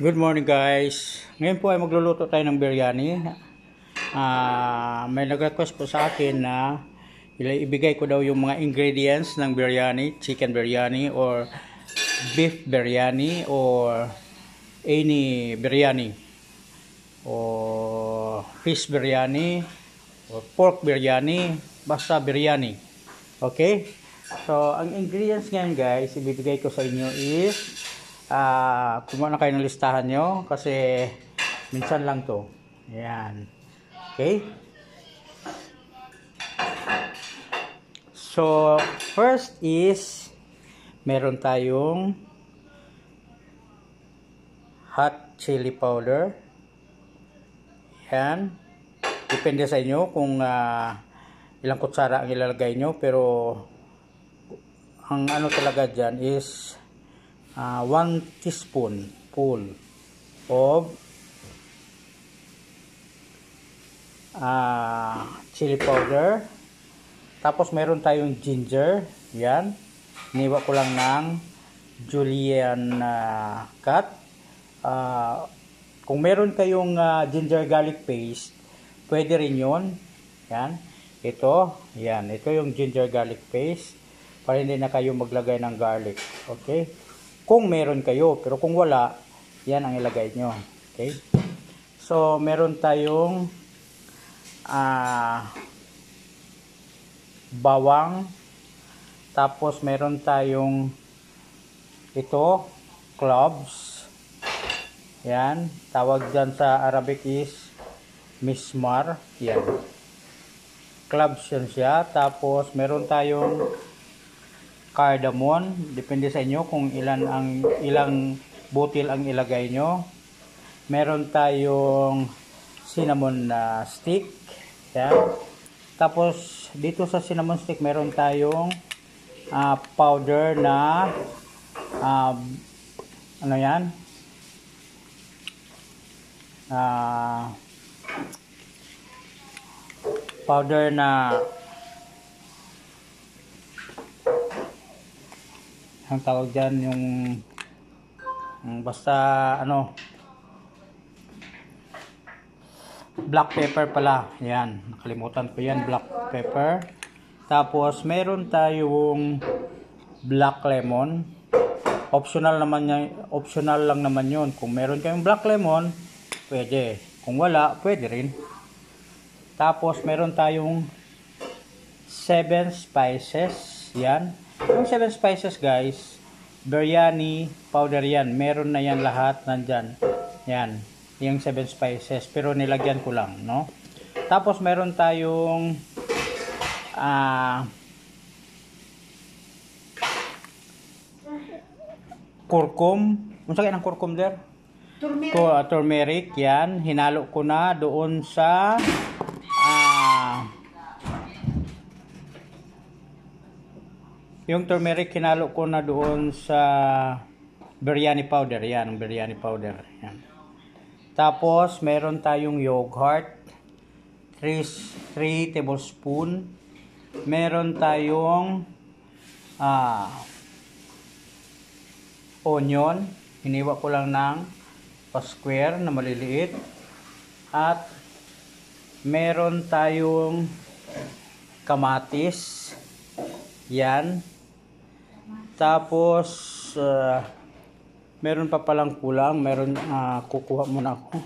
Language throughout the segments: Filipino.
Good morning guys. Ngayon po ay magluluto tayo ng biryani. May nag-request po sa akin na ibigay ko daw yung mga ingredients ng biryani, chicken biryani or beef biryani or any biryani or fish biryani or pork biryani, basta biryani. Okay? So, ang ingredients ngayon guys, ibibigay ko sa inyo is kumuha na kayo ng listahan nyo kasi minsan lang to. Ayan. Okay? So, first is meron tayong hot chili powder. Ayan. Depende sa inyo kung ilang kutsara ang ilalagay nyo, pero ang ano talaga dyan is 1 teaspoon full of chili powder. Tapos meron tayong ginger. Yan. Iniwa ko lang ng julienne cut. Kung meron kayong ginger garlic paste, pwede rin yun. Yan. Ito. Yan. Ito yung ginger garlic paste. Para hindi na kayo maglagay ng garlic. Okay? Kung meron kayo, pero kung wala, yan ang ilagay nyo. Okay? So, meron tayong bawang. Tapos, meron tayong ito, cloves. Yan. Tawag dyan sa Arabic is mismar. Yan. Cloves yan siya. Tapos, meron tayong cardamom, depende sa inyo kung ilang butil ang ilagay nyo. Meron tayong cinnamon stick. Yan. Tapos dito sa cinnamon stick meron tayong powder na ano yan? Powder na ang tawag dyan yung basta ano, black pepper pala. Yan, nakalimutan ko yan, black pepper. Tapos meron tayong black lemon. Optional lang naman yun. Kung meron kayong black lemon, pwede. Kung wala, pwede rin. Tapos meron tayong 7 spices. Yan. Yung 7 spices guys, biryani powder yan. Meron na yan lahat nandyan. Yan. Yung 7 spices. Pero nilagyan ko lang, no? Tapos meron tayong kurkum. Ano sa kaya ng kurkum der? Turmeric. Yan. Hinalo ko na doon sa yung turmeric, hinalo ko na doon sa biryani powder. Yan, ang biryani powder. Yan. Tapos, meron tayong yogurt. 3 tablespoon. Meron tayong onion. Hiniwa ko lang ng pa-square na maliliit. At meron tayong kamatis. Yan. Tapos, meron pa palang kulang. Meron, kukuha muna ako.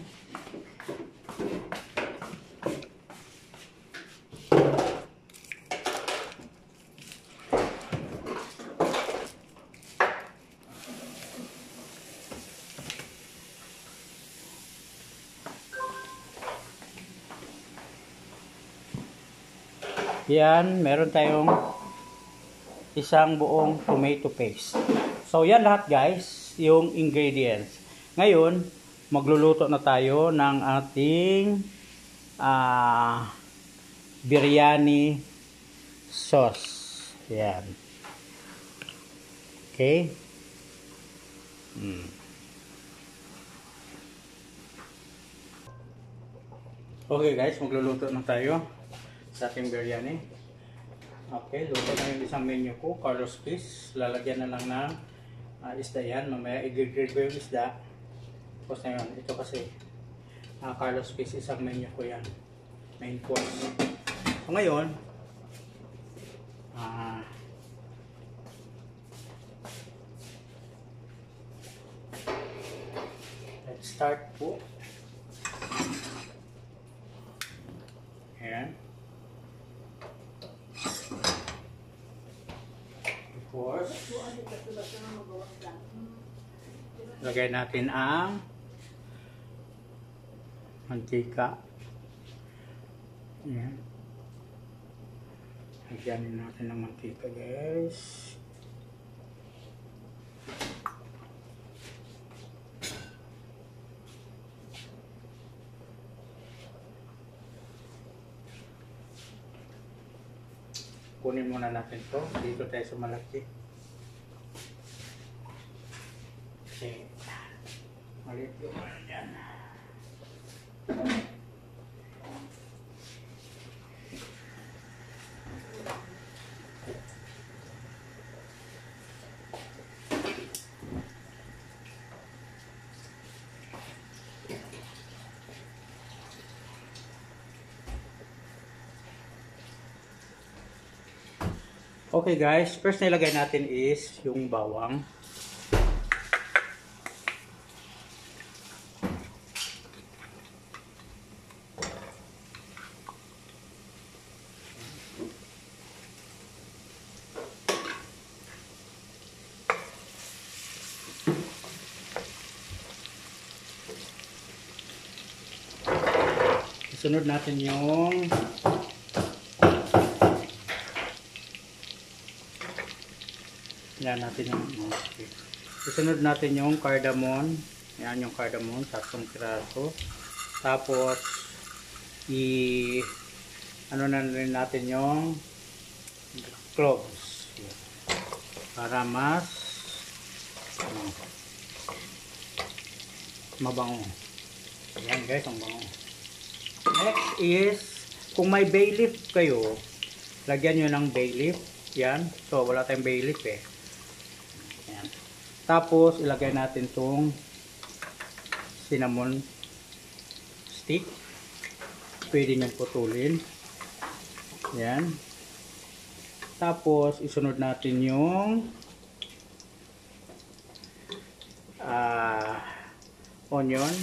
Yan, meron tayong isang buong tomato paste. So, yan lahat guys, yung ingredients. Ngayon, magluluto na tayo ng ating biryani sauce. Yan. Okay. Okay guys, magluluto na tayo sa ating biryani. Okay, luto na yung isang menu ko, Carlos Fish. Lalagyan na lang ng isda yan. Mamaya i-grill ko yung isda. Tapos na yun. Ito kasi Carlos Fish, isang menu ko yan. Main course. So ngayon, let's start po. Ayan. Of course, lagay natin ang mantika. Ayan. Lagyan natin ng mantika, guys. Kunin muna natin to. Dito tayo sa malaki. Kasi maliit yung yan. Okay guys, first na ilagay natin is yung bawang. Isunod natin yung yan natin yung okay. Isunod natin yung cardamom. Yan yung cardamom, 3 piraso. Tapos ano na rin natin yung cloves. Para mas mabango. Yan guys, ang bango. Next is, kung may bay leaf kayo, lagyan nyo ng bay leaf. Yan. So, wala tayong bay leaf eh. Yan. Tapos, ilagay natin tong cinnamon stick. Pwede nyo putulin. Yan. Tapos, isunod natin yung onion.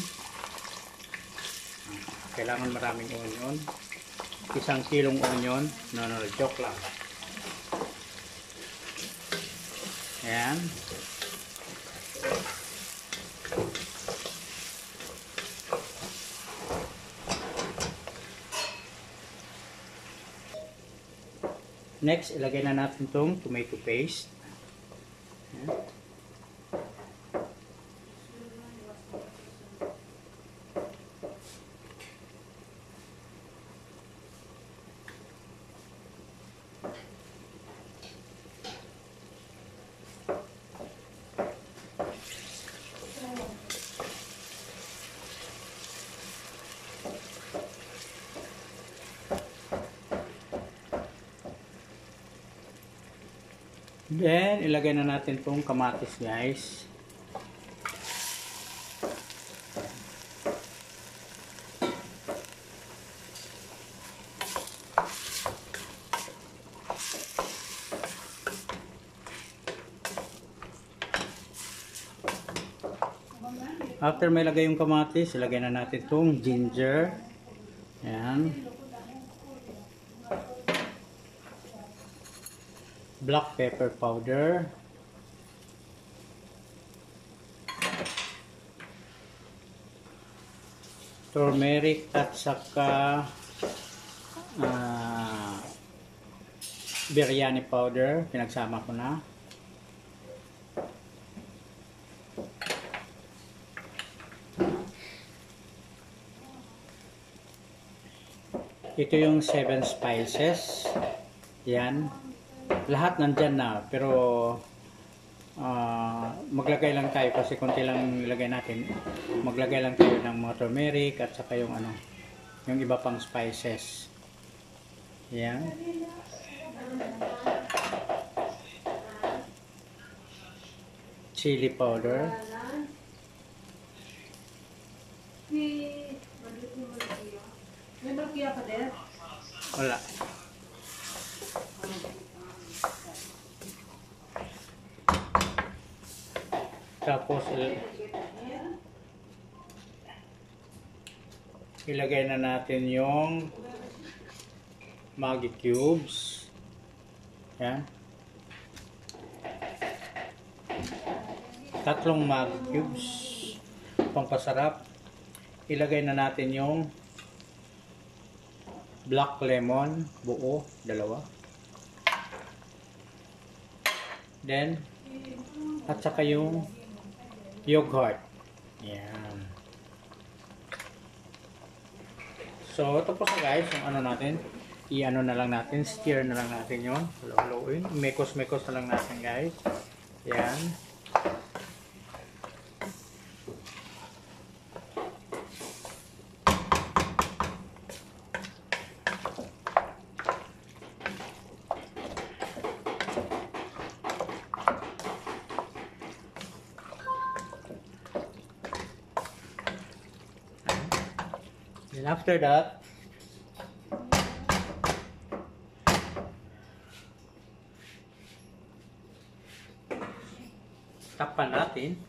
Kailangan maraming onion. 1 kilong onion. No, joke lang. Ayan. Next, ilagay na natin itong tomato paste. Ayan. Then, ilagay na natin itong kamatis, guys. After may lagay yung kamatis, ilagay na natin itong ginger. Ayan. Black pepper powder, turmeric at saka biryani powder, pinagsama ko na. Ito yung 7 spices. Yan. Lahat nandyan na, pero maglagay lang tayo kasi konti lang ilagay natin. Maglagay lang tayo ng mga turmeric at saka yung yung iba pang spices. Yan. Chili powder. May malkiya pa din? Wala. Tapos ilagay na natin yung Maggi cubes. Yan. 3 Maggi cubes. Pampasarap. Ilagay na natin yung black lemon, buo, 2. Then, at saka yung yogurt. Yan. So, tapos na guys, yung ano natin, i-ano na lang natin, stir na lang natin yun. Halo-haloin. Mekos-mekos na lang natin guys. Yan. Then after that, takpan natin.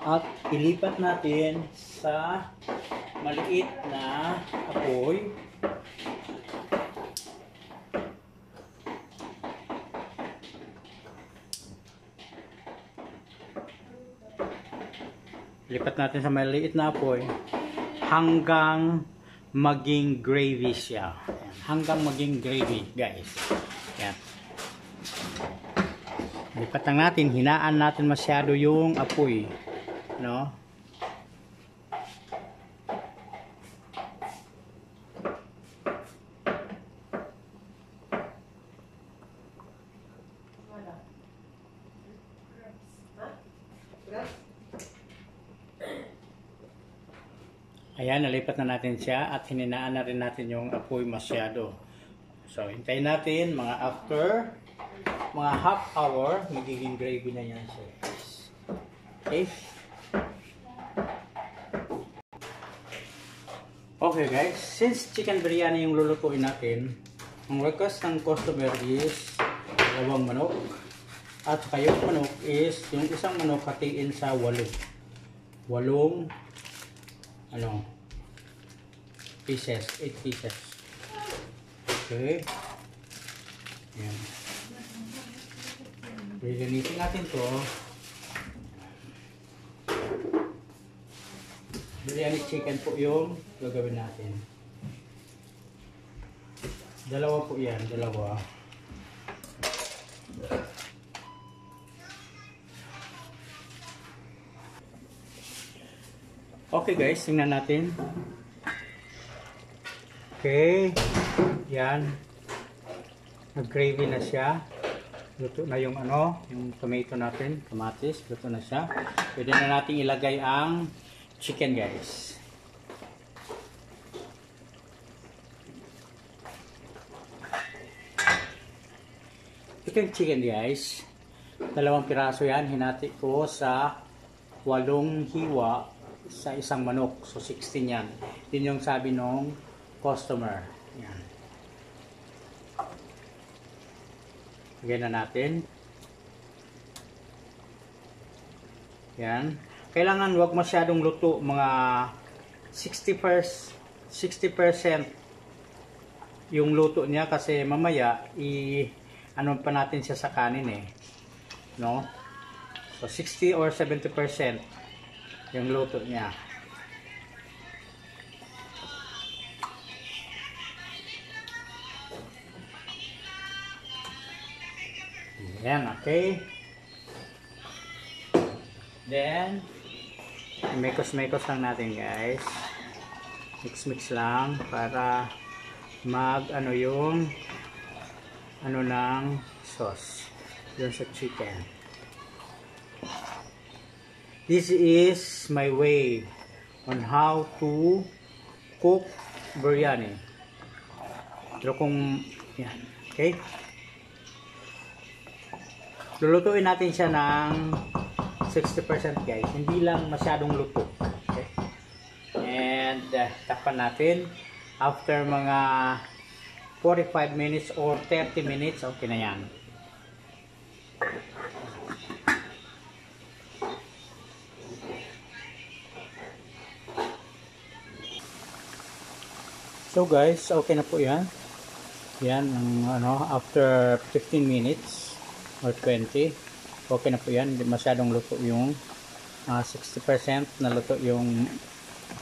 At ilipat natin sa maliit na apoy. Lipat natin sa maliit na apoy hanggang maging gravy siya. Ayan. Hanggang maging gravy, guys. Ayan. Lipat lang natin, hinaan natin masyado yung apoy, no? Ayan, nalipat na natin siya at hininaan na rin natin yung apoy masyado. So, hintayin natin mga after mga half hour, magiging gravy na yan siya. Okay? Okay guys, since chicken biryani yung lulutuin natin, ang request ng customer is 2 manok. At saka yung manok is, yung isang manok hatiin sa 8 pieces, 8 pieces. Okay. Yan. Lilinisin natin to. Biryani chicken po yung gagawin natin. 2 po yan, 2. Okay guys, tingnan natin. Okay, yan. Nag-gravy na siya. Luto na yung yung tomato natin, kamatis, luto na siya. Pwede na natin ilagay ang chicken guys. Ito yung chicken guys. 2 piraso yan, hinati ko sa 8 hiwa sa isang manok. So 16 yan. Yun yung sabi nung customer. Yan. Lagyan na natin. Yan. Kailangan wag masyadong luto, mga 60% yung luto niya kasi mamaya ano pa natin siya sa kanin eh. No? So 60 or 70% yung luto niya. Yan, okay. Then, mekos-mekos lang natin guys. Mix-mix lang para yung ng sauce dun sa chicken. This is my way on how to cook biryani. Pero kung, yan, okay. Lulutuin natin siya ng 60% guys. Hindi lang masyadong luto. Okay? And takpan natin. After mga 45 minutes or 30 minutes, okay na yan. So guys, okay na po yan. Yan, after 15 minutes or 20, okay na po yan. Hindi masyadong luto yung 60% na luto yung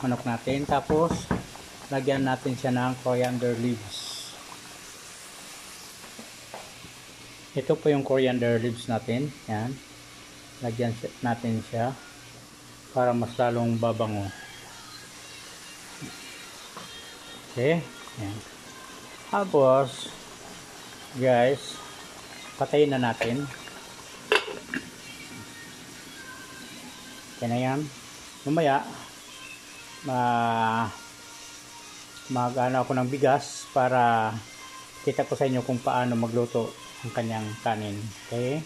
manok natin. Tapos, lagyan natin siya ng coriander leaves. Ito po yung coriander leaves natin. Yan. Lagyan natin siya para mas lalong babango. Okay. Yan. Tapos, guys, patayin na natin. Okay na yan. Mamaya, mag-ano ako ng bigas para kita ko sa inyo kung paano magluto ang kanyang kanin. Okay.